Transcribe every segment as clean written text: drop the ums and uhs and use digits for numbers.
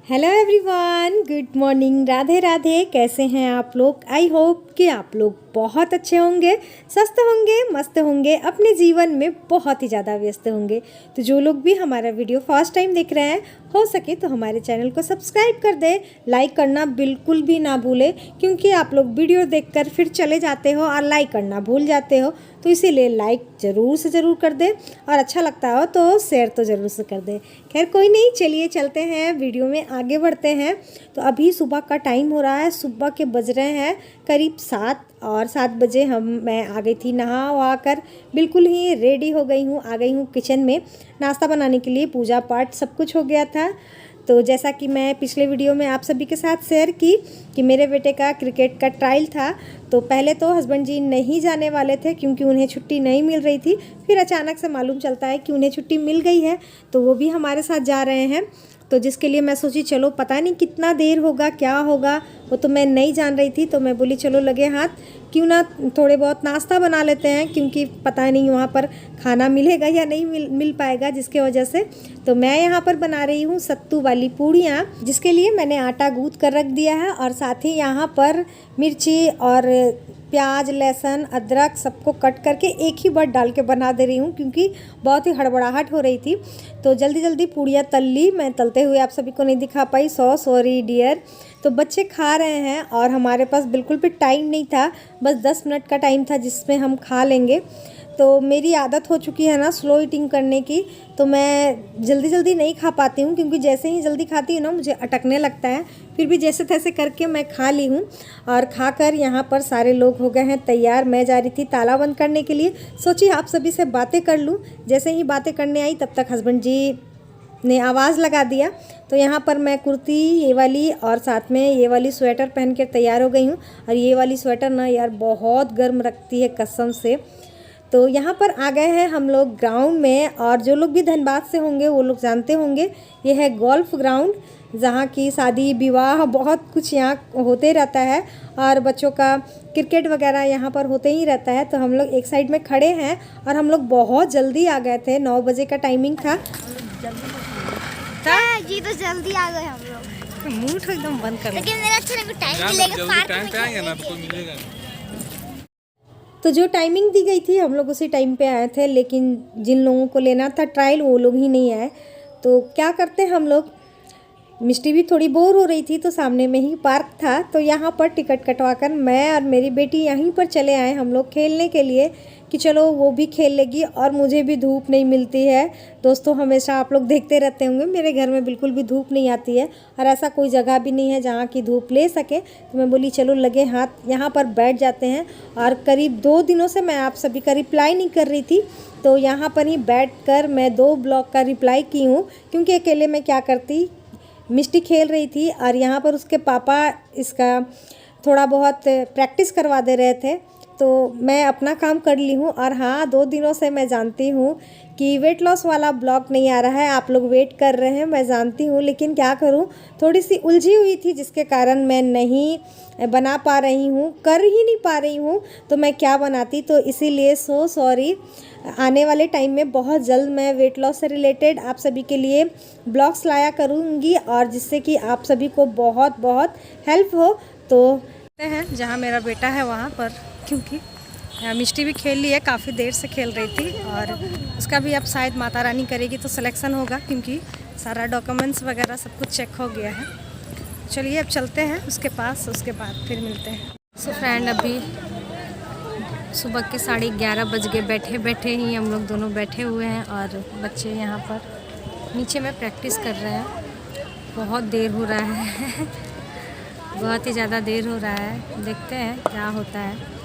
Hello everyone, good morning, Radhe Radhe. कैसे हैं आप लोग? आई होप कि आप लोग बहुत अच्छे होंगे, स्वस्थ होंगे, मस्त होंगे, अपने जीवन में बहुत ही ज़्यादा व्यस्त होंगे। तो जो लोग भी हमारा वीडियो फर्स्ट टाइम देख रहे हैं, हो सके तो हमारे चैनल को सब्सक्राइब कर दें। लाइक करना बिल्कुल भी ना भूलें, क्योंकि आप लोग वीडियो देखकर फिर चले जाते हो और लाइक करना भूल जाते हो। तो इसीलिए लाइक ज़रूर से ज़रूर कर दें, और अच्छा लगता हो तो शेयर तो ज़रूर से कर दें। खैर कोई नहीं, चलिए चलते हैं, वीडियो में आगे बढ़ते हैं। तो अभी सुबह का टाइम हो रहा है, सुबह के बज रहे हैं करीब 7, और 7 बजे मैं आ गई थी नहा वहा कर, बिल्कुल ही रेडी हो गई हूँ। आ गई हूँ किचन में नाश्ता बनाने के लिए, पूजा पाठ सब कुछ हो गया था। तो जैसा कि मैं पिछले वीडियो में आप सभी के साथ शेयर की कि मेरे बेटे का क्रिकेट का ट्रायल था, तो पहले तो हस्बैंड जी नहीं जाने वाले थे क्योंकि उन्हें छुट्टी नहीं मिल रही थी। फिर अचानक से मालूम चलता है कि उन्हें छुट्टी मिल गई है, तो वो भी हमारे साथ जा रहे हैं। तो जिसके लिए मैं सोची चलो पता नहीं कितना देर होगा, क्या होगा, वो तो मैं नहीं जान रही थी। तो मैं बोली चलो लगे हाथ क्यों ना थोड़े बहुत नाश्ता बना लेते हैं, क्योंकि पता नहीं वहाँ पर खाना मिलेगा या नहीं मिल पाएगा, जिसके वजह से तो मैं यहाँ पर बना रही हूँ सत्तू वाली पूड़ियाँ, जिसके लिए मैंने आटा गूँथ कर रख दिया है। और साथ ही यहाँ पर मिर्ची और प्याज, लहसुन, अदरक सबको कट करके एक ही बार डाल के बना दे रही हूँ, क्योंकि बहुत ही हड़बड़ाहट हो रही थी। तो जल्दी जल्दी पूड़ियाँ तल ली। मैं तलते हुए आप सभी को नहीं दिखा पाई, सॉरी डियर। तो बच्चे खा रहे हैं और हमारे पास बिल्कुल भी टाइम नहीं था, बस 10 मिनट का टाइम था जिसमें हम खा लेंगे। तो मेरी आदत हो चुकी है ना स्लो ईटिंग करने की, तो मैं जल्दी जल्दी नहीं खा पाती हूँ, क्योंकि जैसे ही जल्दी खाती हूँ ना मुझे अटकने लगता है। फिर भी जैसे तैसे करके मैं खा ली हूँ, और खाकर यहाँ पर सारे लोग हो गए हैं तैयार। मैं जा रही थी ताला बंद करने के लिए, सोची आप सभी से बातें कर लूँ। जैसे ही बातें करने आई तब तक हस्बैंड जी ने आवाज़ लगा दिया। तो यहाँ पर मैं कुर्ती ये वाली और साथ में ये वाली स्वेटर पहन कर तैयार हो गई हूँ। और ये वाली स्वेटर ना यार बहुत गर्म रखती है कसम से। तो यहाँ पर आ गए हैं हम लोग ग्राउंड में, और जो लोग भी धनबाद से होंगे वो लोग जानते होंगे, ये है गोल्फ ग्राउंड, जहाँ की शादी विवाह बहुत कुछ यहाँ होते रहता है, और बच्चों का क्रिकेट वगैरह यहाँ पर होते ही रहता है। तो हम लोग एक साइड में खड़े हैं, और हम लोग बहुत जल्दी आ गए थे, 9 बजे का टाइमिंग था। जी तो जल्दी आ गए हम लोग। मुंह तो एकदम बंद कर, लेकिन मेरा अच्छा लगा, टाइम मिलेगा, पार्क में आएंगे ना तो कोई मिलेगा। तो जो टाइमिंग दी गई थी हम लोग उसी टाइम पे आए थे, लेकिन जिन लोगों को लेना था ट्रायल वो लोग ही नहीं आए। तो क्या करते हैं हम लोग, मिष्टी भी थोड़ी बोर हो रही थी, तो सामने में ही पार्क था, तो यहाँ पर टिकट कटवाकर मैं और मेरी बेटी यहीं पर चले आए हम लोग खेलने के लिए, कि चलो वो भी खेल लेगी और मुझे भी धूप नहीं मिलती है। दोस्तों हमेशा आप लोग देखते रहते होंगे मेरे घर में बिल्कुल भी धूप नहीं आती है, और ऐसा कोई जगह भी नहीं है जहाँ की धूप ले सके। तो मैं बोली चलो लगे हाथ यहाँ पर बैठ जाते हैं। और करीब 2 दिनों से मैं आप सभी का रिप्लाई नहीं कर रही थी, तो यहाँ पर ही बैठकर मैं 2 ब्लॉग का रिप्लाई की हूँ, क्योंकि अकेले में क्या करती। मिष्टी खेल रही थी और यहाँ पर उसके पापा इसका थोड़ा बहुत प्रैक्टिस करवा दे रहे थे, तो मैं अपना काम कर ली हूँ। और हाँ, 2 दिनों से मैं जानती हूँ कि वेट लॉस वाला ब्लॉग नहीं आ रहा है, आप लोग वेट कर रहे हैं, मैं जानती हूँ, लेकिन क्या करूँ, थोड़ी सी उलझी हुई थी जिसके कारण मैं नहीं बना पा रही हूँ, कर ही नहीं पा रही हूँ। तो मैं क्या बनाती, तो इसीलिए सॉरी। आने वाले टाइम में बहुत जल्द मैं वेट लॉस से रिलेटेड आप सभी के लिए ब्लॉग्स लाया करूँगी, और जिससे कि आप सभी को बहुत बहुत हेल्प हो। तो हैं जहाँ मेरा बेटा है वहाँ पर, क्योंकि मिष्टी भी खेल ली है, काफ़ी देर से खेल रही थी, और उसका भी अब शायद माता रानी करेगी तो सिलेक्शन होगा, क्योंकि सारा डॉक्यूमेंट्स वगैरह सब कुछ चेक हो गया है। चलिए अब चलते हैं उसके पास, उसके बाद फिर मिलते हैं। सो फ्रेंड, अभी सुबह के 11:30 बज गए, बैठे बैठे ही हम लोग दोनों बैठे हुए हैं, और बच्चे यहाँ पर नीचे में प्रैक्टिस कर रहे हैं। बहुत देर हो रहा है बहुत ही ज़्यादा देर हो रहा है, देखते हैं क्या होता है।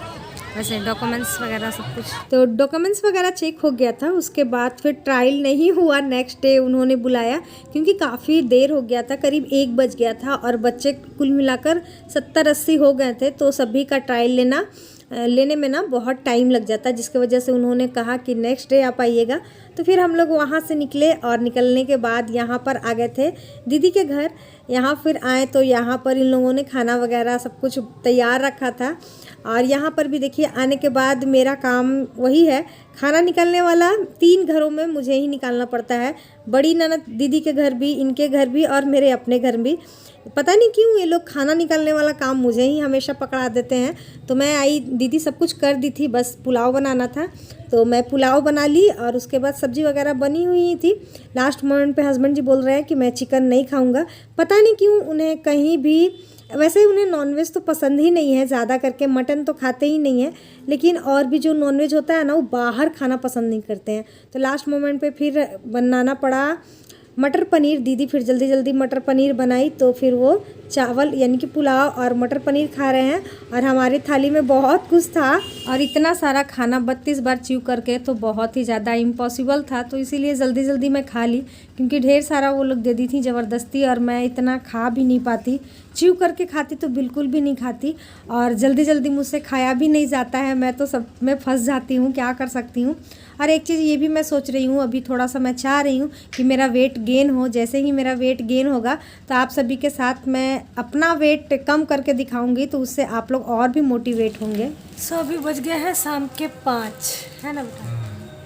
वैसे डॉक्यूमेंट्स वगैरह सब कुछ, तो डॉक्यूमेंट्स वगैरह चेक हो गया था। उसके बाद फिर ट्रायल नहीं हुआ, नेक्स्ट डे उन्होंने बुलाया, क्योंकि काफ़ी देर हो गया था, करीब 1 बज गया था, और बच्चे कुल मिलाकर 70-80 हो गए थे। तो सभी का ट्रायल लेने में ना बहुत टाइम लग जाता है, जिसकी वजह से उन्होंने कहा कि नेक्स्ट डे आप आइएगा। तो फिर हम लोग वहाँ से निकले, और निकलने के बाद यहाँ पर आ गए थे दीदी के घर। यहाँ फिर आए तो यहाँ पर इन लोगों ने खाना वगैरह सब कुछ तैयार रखा था। और यहाँ पर भी देखिए, आने के बाद मेरा काम वही है खाना निकालने वाला 3 घरों में मुझे ही निकालना पड़ता है, बड़ी ननद दीदी के घर भी, इनके घर भी और मेरे अपने घर भी। पता नहीं क्यों ये लोग खाना निकालने वाला काम मुझे ही हमेशा पकड़ा देते हैं। तो मैं आई, दीदी सब कुछ कर दी थी, बस पुलाव बनाना था तो मैं पुलाव बना ली और उसके बाद सब्ज़ी वगैरह बनी हुई थी। लास्ट मोमेंट पे हस्बैंड जी बोल रहे हैं कि मैं चिकन नहीं खाऊंगा। पता नहीं क्यों उन्हें कहीं भी, वैसे उन्हें नॉनवेज तो पसंद ही नहीं है, ज़्यादा करके मटन तो खाते ही नहीं है, लेकिन और भी जो नॉनवेज होता है ना वो बाहर खाना पसंद नहीं करते हैं। तो लास्ट मोमेंट पे फिर बनाना पड़ा मटर पनीर। दीदी फिर जल्दी जल्दी मटर पनीर बनाई तो फिर वो चावल यानी कि पुलाव और मटर पनीर खा रहे हैं। और हमारी थाली में बहुत कुछ था और इतना सारा खाना 32 बार च्यू करके तो बहुत ही ज़्यादा इम्पॉसिबल था, तो इसीलिए जल्दी जल्दी मैं खा ली, क्योंकि ढेर सारा वो लोग दे दी थी ज़बरदस्ती और मैं इतना खा भी नहीं पाती। च्यू करके खाती तो बिल्कुल भी नहीं खाती और जल्दी जल्दी मुझसे खाया भी नहीं जाता है, मैं तो सब में फंस जाती हूँ, क्या कर सकती हूँ। और एक चीज़ ये भी मैं सोच रही हूँ, अभी थोड़ा सा मैं चाह रही हूँ कि मेरा वेट गेन हो। जैसे ही मेरा वेट गेन होगा तो आप सभी के साथ मैं अपना वेट कम करके दिखाऊंगी, तो उससे आप लोग और भी मोटिवेट होंगे। सो अभी बज गए हैं शाम के 5, है ना बेटा,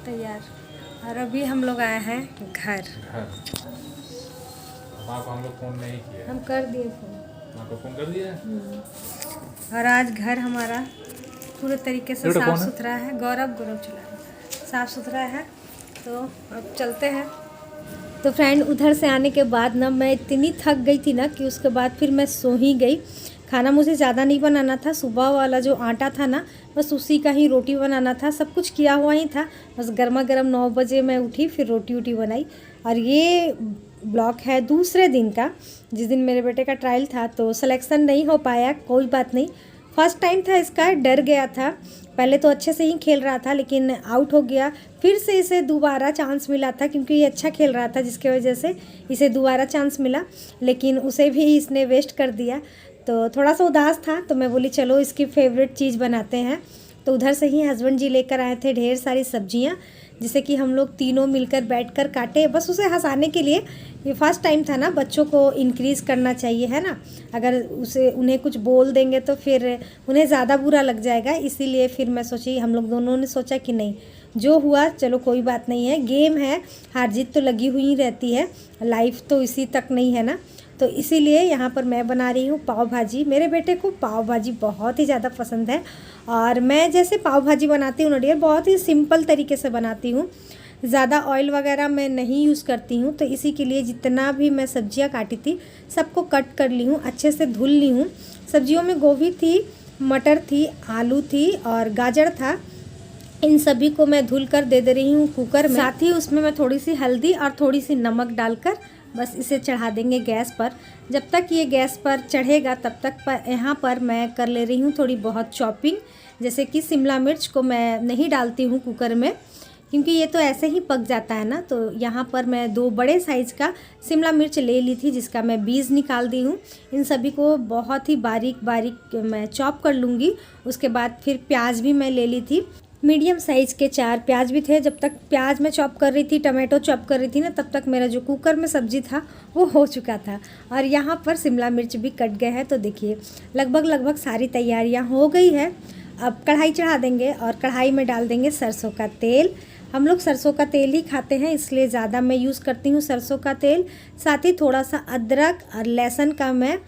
तैयार। और अभी हम लोग आए हैं घर। माँ को हम लोग फ़ोन नहीं किया। हम कर दिए फ़ोन। माँ को फ़ोन कर दिया है? और आज घर हमारा पूरे तरीके से साफ़ सुथरा है। गौरव चला रहा है, साफ़ सुथरा है। तो अब चलते हैं। तो फ्रेंड, उधर से आने के बाद ना मैं इतनी थक गई थी ना कि उसके बाद फिर मैं सो ही गई। खाना मुझे ज़्यादा नहीं बनाना था, सुबह वाला जो आटा था ना बस उसी का ही रोटी बनाना था, सब कुछ किया हुआ ही था। बस गर्मा गर्म 9 बजे मैं उठी, फिर रोटी वोटी बनाई। और ये ब्लॉग है दूसरे दिन का, जिस दिन मेरे बेटे का ट्रायल था। तो सिलेक्शन नहीं हो पाया, कोई बात नहीं, फर्स्ट टाइम था इसका, डर गया था। पहले तो अच्छे से ही खेल रहा था लेकिन आउट हो गया। फिर से इसे दोबारा चांस मिला था क्योंकि ये अच्छा खेल रहा था, जिसकी वजह से इसे दोबारा चांस मिला, लेकिन उसे भी इसने वेस्ट कर दिया। तो थोड़ा सा उदास था, तो मैं बोली चलो इसकी फेवरेट चीज़ बनाते हैं। तो उधर से ही हस्बैंड जी लेकर आए थे ढेर सारी सब्जियां, जिसे कि हम लोग तीनों मिलकर बैठकर काटे, बस उसे हंसाने के लिए। ये फर्स्ट टाइम था ना, बच्चों को इंक्रीज़ करना चाहिए, है ना। अगर उन्हें कुछ बोल देंगे तो फिर उन्हें ज़्यादा बुरा लग जाएगा। इसीलिए फिर मैं सोची, हम लोग दोनों ने सोचा कि नहीं, जो हुआ चलो कोई बात नहीं है, गेम है, हार जीत तो लगी हुई रहती है, लाइफ तो इसी तक नहीं है ना। तो इसीलिए यहाँ पर मैं बना रही हूँ पाव भाजी। मेरे बेटे को पाव भाजी बहुत ही ज़्यादा पसंद है और मैं जैसे पाव भाजी बनाती हूँ ना डियर, बहुत ही सिंपल तरीके से बनाती हूँ, ज़्यादा ऑयल वगैरह मैं नहीं यूज़ करती हूँ। तो इसी के लिए जितना भी मैं सब्जियाँ काटी थी सबको कट कर ली हूँ, अच्छे से धुल ली हूँ। सब्जियों में गोभी थी, मटर थी, आलू थी और गाजर था। इन सभी को मैं धुल कर दे रही हूँ कुकर में। साथ ही उसमें मैं थोड़ी सी हल्दी और थोड़ी सी नमक डालकर बस इसे चढ़ा देंगे गैस पर। जब तक ये गैस पर चढ़ेगा तब तक यहाँ पर मैं कर ले रही हूँ थोड़ी बहुत चॉपिंग। जैसे कि शिमला मिर्च को मैं नहीं डालती हूँ कुकर में, क्योंकि ये तो ऐसे ही पक जाता है ना। तो यहाँ पर मैं 2 बड़े साइज़ का शिमला मिर्च ले ली थी, जिसका मैं बीज निकाल दी हूँ। इन सभी को बहुत ही बारीक बारीक मैं चॉप कर लूँगी। उसके बाद फिर प्याज भी मैं ले ली थी, मीडियम साइज़ के 4 प्याज भी थे। जब तक प्याज मैं चॉप कर रही थी, टमाटो चॉप कर रही थी ना, तब तक मेरा जो कुकर में सब्जी था वो हो चुका था। और यहाँ पर शिमला मिर्च भी कट गए हैं। तो देखिए लगभग सारी तैयारियाँ हो गई है। अब कढ़ाई चढ़ा देंगे और कढ़ाई में डाल देंगे सरसों का तेल। हम लोग सरसों का तेल ही खाते हैं, इसलिए ज़्यादा मैं यूज़ करती हूँ सरसों का तेल। साथ ही थोड़ा सा अदरक और लहसुन का मैं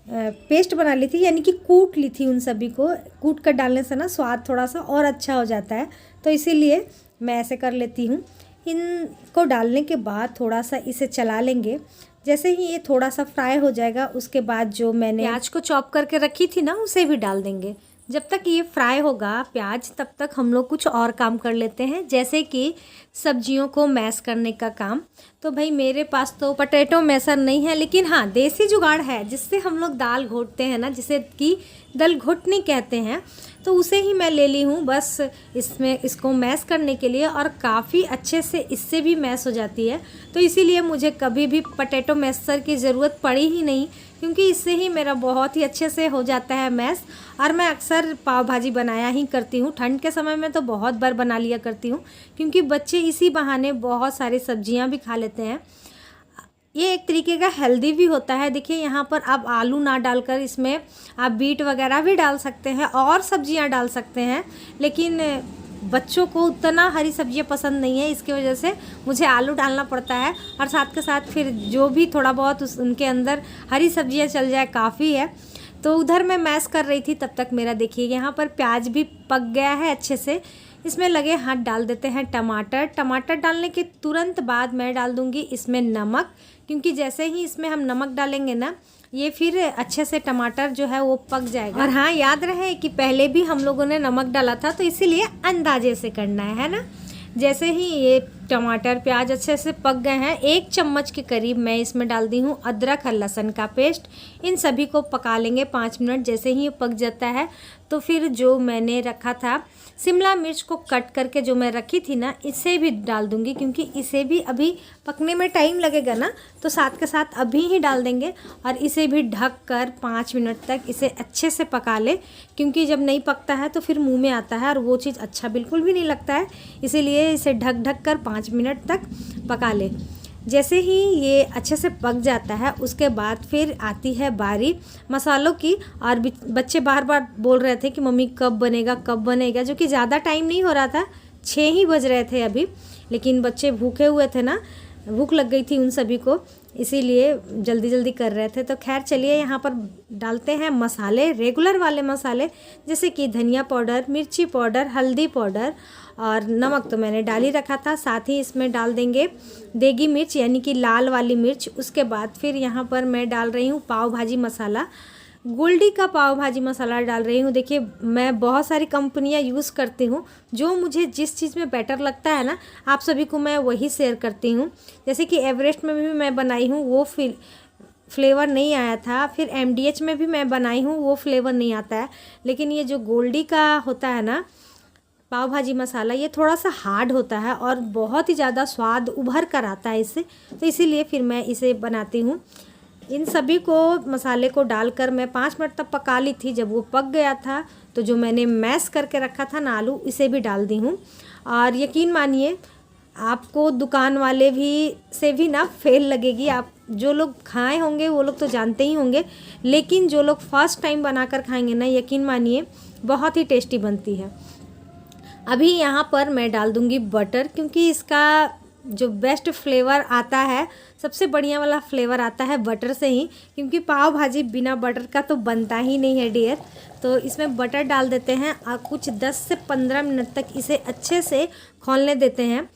पेस्ट बना ली थी, यानी कि कूट ली थी। उन सभी को कूट कर डालने से ना स्वाद थोड़ा सा और अच्छा हो जाता है, तो इसीलिए मैं ऐसे कर लेती हूँ। इनको डालने के बाद थोड़ा सा इसे चला लेंगे। जैसे ही ये थोड़ा सा फ्राई हो जाएगा, उसके बाद जो मैंने प्याज को चॉप करके रखी थी ना, उसे भी डाल देंगे। जब तक ये फ्राई होगा प्याज, तब तक हम लोग कुछ और काम कर लेते हैं, जैसे कि सब्जियों को मैश करने का काम। तो भाई मेरे पास तो पोटैटो मैशर नहीं है, लेकिन हाँ देसी जुगाड़ है, जिससे हम लोग दाल घोटते हैं ना, जिसे कि दल घुटनी कहते हैं। तो उसे ही मैं ले ली हूँ बस इसमें इसको मैश करने के लिए, और काफ़ी अच्छे से इससे भी मैश हो जाती है। तो इसीलिए मुझे कभी भी पोटैटो मैशर की ज़रूरत पड़ी ही नहीं, क्योंकि इससे ही मेरा बहुत ही अच्छे से हो जाता है मैश। और मैं अक्सर पाव भाजी बनाया ही करती हूँ, ठंड के समय में तो बहुत बार बना लिया करती हूँ, क्योंकि बच्चे इसी बहाने बहुत सारी सब्जियाँ भी खा लेते हैं। ये एक तरीके का हेल्दी भी होता है। देखिए यहाँ पर आप आलू ना डालकर इसमें आप बीट वगैरह भी डाल सकते हैं और सब्जियां डाल सकते हैं, लेकिन बच्चों को उतना हरी सब्जियां पसंद नहीं है, इसकी वजह से मुझे आलू डालना पड़ता है और साथ के साथ फिर जो भी थोड़ा बहुत उनके अंदर हरी सब्जियां चल जाए काफ़ी है। तो उधर मैं मैश कर रही थी, तब तक मेरा देखिए यहाँ पर प्याज भी पक गया है अच्छे से। इसमें लगे हाथ डाल देते हैं टमाटर। टमाटर डालने के तुरंत बाद मैं डाल दूँगी इसमें नमक, क्योंकि जैसे ही इसमें हम नमक डालेंगे ना, ये फिर अच्छे से टमाटर जो है वो पक जाएगा। और हाँ, याद रहे कि पहले भी हम लोगों ने नमक डाला था, तो इसीलिए अंदाजे से करना है ना। जैसे ही ये टमाटर प्याज अच्छे से पक गए हैं, 1 चम्मच के करीब मैं इसमें डाल दी हूँ अदरक और लहसुन का पेस्ट। इन सभी को पका लेंगे 5 मिनट। जैसे ही ये पक जाता है तो फिर जो मैंने रखा था शिमला मिर्च को कट करके जो मैं रखी थी ना, इसे भी डाल दूँगी, क्योंकि इसे भी अभी पकने में टाइम लगेगा ना, तो साथ के साथ अभी ही डाल देंगे। और इसे भी ढक कर 5 मिनट तक इसे अच्छे से पका ले, क्योंकि जब नहीं पकता है तो फिर मुंह में आता है और वो चीज़ अच्छा बिल्कुल भी नहीं लगता है। इसीलिए इसे ढक कर 5 मिनट तक पका ले। जैसे ही ये अच्छे से पक जाता है, उसके बाद फिर आती है बारी मसालों की। और बच्चे बार बार बोल रहे थे कि मम्मी कब बनेगा कब बनेगा, जो कि ज़्यादा टाइम नहीं हो रहा था, 6 ही बज रहे थे अभी। लेकिन बच्चे भूखे हुए थे ना, भूख लग गई थी उन सभी को, इसीलिए जल्दी जल्दी कर रहे थे। तो खैर चलिए, यहाँ पर डालते हैं मसाले, रेगुलर वाले मसाले, जैसे कि धनिया पाउडर, मिर्ची पाउडर, हल्दी पाउडर और नमक तो मैंने डाल ही रखा था। साथ ही इसमें डाल देंगे देगी मिर्च, यानी कि लाल वाली मिर्च। उसके बाद फिर यहाँ पर मैं डाल रही हूँ पाव भाजी मसाला, गोल्डी का पाव भाजी मसाला डाल रही हूँ। देखिए, मैं बहुत सारी कंपनियाँ यूज़ करती हूँ, जो मुझे जिस चीज़ में बेटर लगता है ना, आप सभी को मैं वही शेयर करती हूँ। जैसे कि एवरेस्ट में भी मैं बनाई हूँ, वो फ्लेवर नहीं आया था। फिर MDH में भी मैं बनाई हूँ, वो फ्लेवर नहीं आता है। लेकिन ये जो गोल्डी का होता है ना पाव भाजी मसाला, ये थोड़ा सा हार्ड होता है और बहुत ही ज़्यादा स्वाद उभर कर आता है इससे, तो इसीलिए फिर मैं इसे बनाती हूँ। इन सभी को मसाले को डालकर मैं 5 मिनट तक पका ली थी। जब वो पक गया था तो जो मैंने मैश करके रखा था ना आलू, इसे भी डाल दी हूँ। और यकीन मानिए, आपको दुकान वाले से भी ना फेल लगेगी। आप जो लोग खाए होंगे वो लोग तो जानते ही होंगे, लेकिन जो लोग फर्स्ट टाइम बनाकर खाएंगे ना, यकीन मानिए बहुत ही टेस्टी बनती है। अभी यहाँ पर मैं डाल दूँगी बटर, क्योंकि इसका जो बेस्ट फ्लेवर आता है, सबसे बढ़िया वाला फ्लेवर आता है बटर से ही, क्योंकि पाव भाजी बिना बटर का तो बनता ही नहीं है डियर। तो इसमें बटर डाल देते हैं और कुछ 10 से 15 मिनट तक इसे अच्छे से खौलने देते हैं।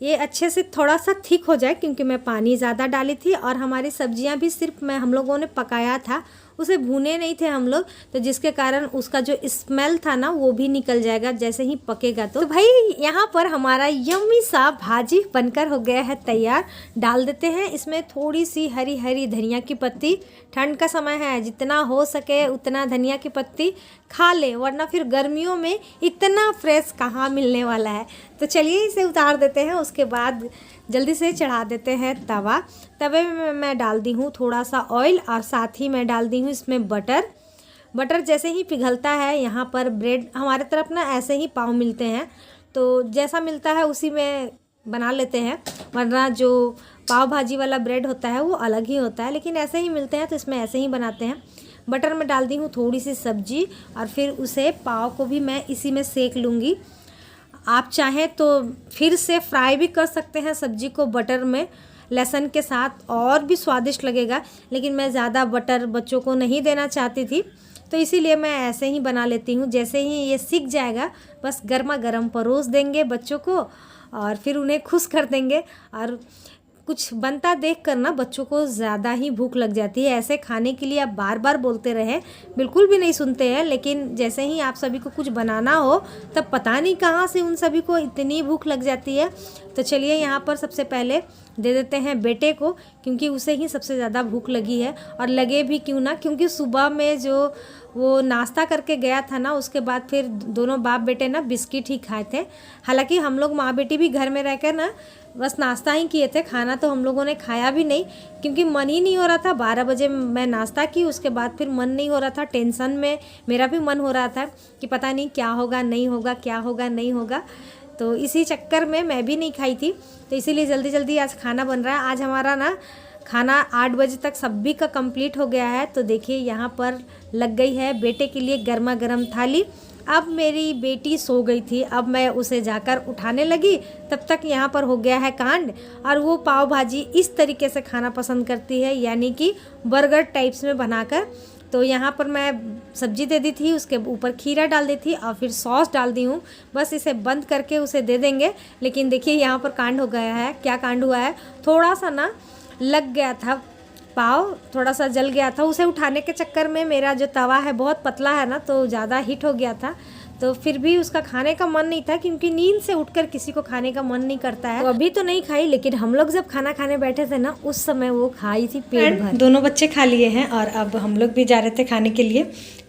ये अच्छे से थोड़ा सा थिक हो जाए, क्योंकि मैं पानी ज़्यादा डाली थी और हमारी सब्जियां भी सिर्फ हम लोगों ने पकाया था, उसे भूने नहीं थे हम लोग, तो जिसके कारण उसका जो स्मेल था ना वो भी निकल जाएगा जैसे ही पकेगा। तो भाई यहाँ पर हमारा यम्मी सा भाजी बनकर हो गया है तैयार। डाल देते हैं इसमें थोड़ी सी हरी हरी धनिया की पत्ती। ठंड का समय है, जितना हो सके उतना धनिया की पत्ती खा लें, वरना फिर गर्मियों में इतना फ्रेश कहाँ मिलने वाला है। तो चलिए इसे उतार देते हैं। उसके बाद जल्दी से चढ़ा देते हैं तवा। तवे में मैं डाल दी हूँ थोड़ा सा ऑयल और साथ ही मैं डाल दी हूँ इसमें बटर। बटर जैसे ही पिघलता है, यहाँ पर ब्रेड हमारे तरफ ना ऐसे ही पाव मिलते हैं, तो जैसा मिलता है उसी में बना लेते हैं, वरना जो पाव भाजी वाला ब्रेड होता है वो अलग ही होता है, लेकिन ऐसे ही मिलते हैं तो इसमें ऐसे ही बनाते हैं। बटर में डाल दी हूँ थोड़ी सी सब्जी और फिर उसे पाव को भी मैं इसी में सेक लूँगी। आप चाहें तो फिर से फ्राई भी कर सकते हैं सब्जी को बटर में लहसुन के साथ, और भी स्वादिष्ट लगेगा, लेकिन मैं ज़्यादा बटर बच्चों को नहीं देना चाहती थी, तो इसीलिए मैं ऐसे ही बना लेती हूँ। जैसे ही ये सीख जाएगा, बस गर्मा गर्म परोस देंगे बच्चों को और फिर उन्हें खुश कर देंगे। और कुछ बनता देख कर ना बच्चों को ज़्यादा ही भूख लग जाती है। ऐसे खाने के लिए आप बार बार बोलते रहें, बिल्कुल भी नहीं सुनते हैं, लेकिन जैसे ही आप सभी को कुछ बनाना हो तब पता नहीं कहाँ से उन सभी को इतनी भूख लग जाती है। तो चलिए यहाँ पर सबसे पहले दे देते हैं बेटे को, क्योंकि उसे ही सबसे ज़्यादा भूख लगी है। और लगे भी क्यों ना, क्योंकि सुबह में जो वो नाश्ता करके गया था ना, उसके बाद फिर दोनों बाप बेटे ना बिस्किट ही खाए थे। हालांकि हम लोग माँ बेटी भी घर में रहकर ना बस नाश्ता ही किए थे, खाना तो हम लोगों ने खाया भी नहीं, क्योंकि मन ही नहीं हो रहा था। 12 बजे मैं नाश्ता की, उसके बाद फिर मन नहीं हो रहा था, टेंशन में मेरा भी मन हो रहा था कि पता नहीं क्या होगा नहीं होगा, क्या होगा नहीं होगा। तो इसी चक्कर में मैं भी नहीं खाई थी, तो इसीलिए जल्दी जल्दी आज खाना बन रहा है। आज हमारा ना खाना 8 बजे तक सभी का कंप्लीट हो गया है। तो देखिए यहाँ पर लग गई है बेटे के लिए गर्मा गर्म थाली अब मेरी बेटी सो गई थी, अब मैं उसे जाकर उठाने लगी, तब तक यहाँ पर हो गया है कांड। और वो पाव भाजी इस तरीके से खाना पसंद करती है, यानी कि बर्गर टाइप्स में बनाकर। तो यहाँ पर मैं सब्जी दे दी थी, उसके ऊपर खीरा डाल दी थी और फिर सॉस डाल दी हूँ। बस इसे बंद करके उसे दे देंगे। लेकिन देखिए यहाँ पर कांड हो गया है। क्या कांड हुआ है, थोड़ा सा ना लग गया था पाव, थोड़ा सा जल गया था। उसे उठाने के चक्कर में मेरा जो तवा है बहुत पतला है ना, तो ज़्यादा हिट हो गया था। तो फिर भी उसका खाने का मन नहीं था, क्योंकि नींद से उठकर किसी को खाने का मन नहीं करता है। तो अभी तो नहीं खाई, लेकिन हम लोग जब खाना खाने बैठे थे ना, उस समय वो खाई थी पेट भर। दोनों बच्चे खा लिए हैं और अब हम लोग भी जा रहे थे खाने के लिए।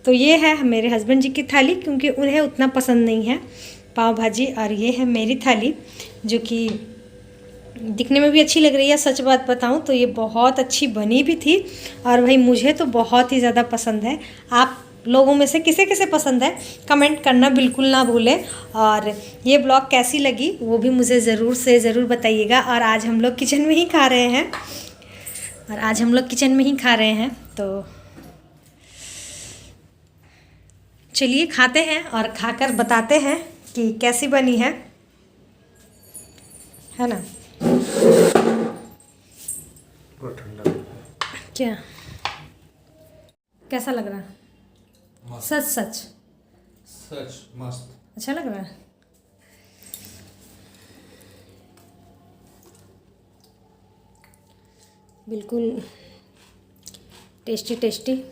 तो ये है मेरे हस्बैंड जी की थाली, क्योंकि उन्हें उतना पसंद नहीं है पाव भाजी। और ये है मेरी थाली, जो कि दिखने में भी अच्छी लग रही है। सच बात बताऊं तो ये बहुत अच्छी बनी भी थी, और भाई मुझे तो बहुत ही ज़्यादा पसंद है। आप लोगों में से किसे किसे पसंद है कमेंट करना बिल्कुल ना भूलें। और ये ब्लॉग कैसी लगी वो भी मुझे ज़रूर से ज़रूर बताइएगा। और आज हम लोग किचन में ही खा रहे हैं, तो चलिए खाते हैं और खाकर बताते हैं कि कैसी बनी है ना। क्या कैसा लग रहा है? सच मस्त। अच्छा लग रहा है। बिल्कुल टेस्टी।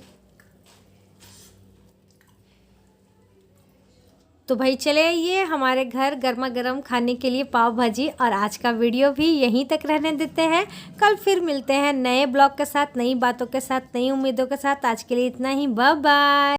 तो भाई चले ये हमारे घर गर्मा गर्म खाने के लिए पाव भाजी। और आज का वीडियो भी यहीं तक रहने देते हैं। कल फिर मिलते हैं नए ब्लॉग के साथ, नई बातों के साथ, नई उम्मीदों के साथ। आज के लिए इतना ही, बाय बाय।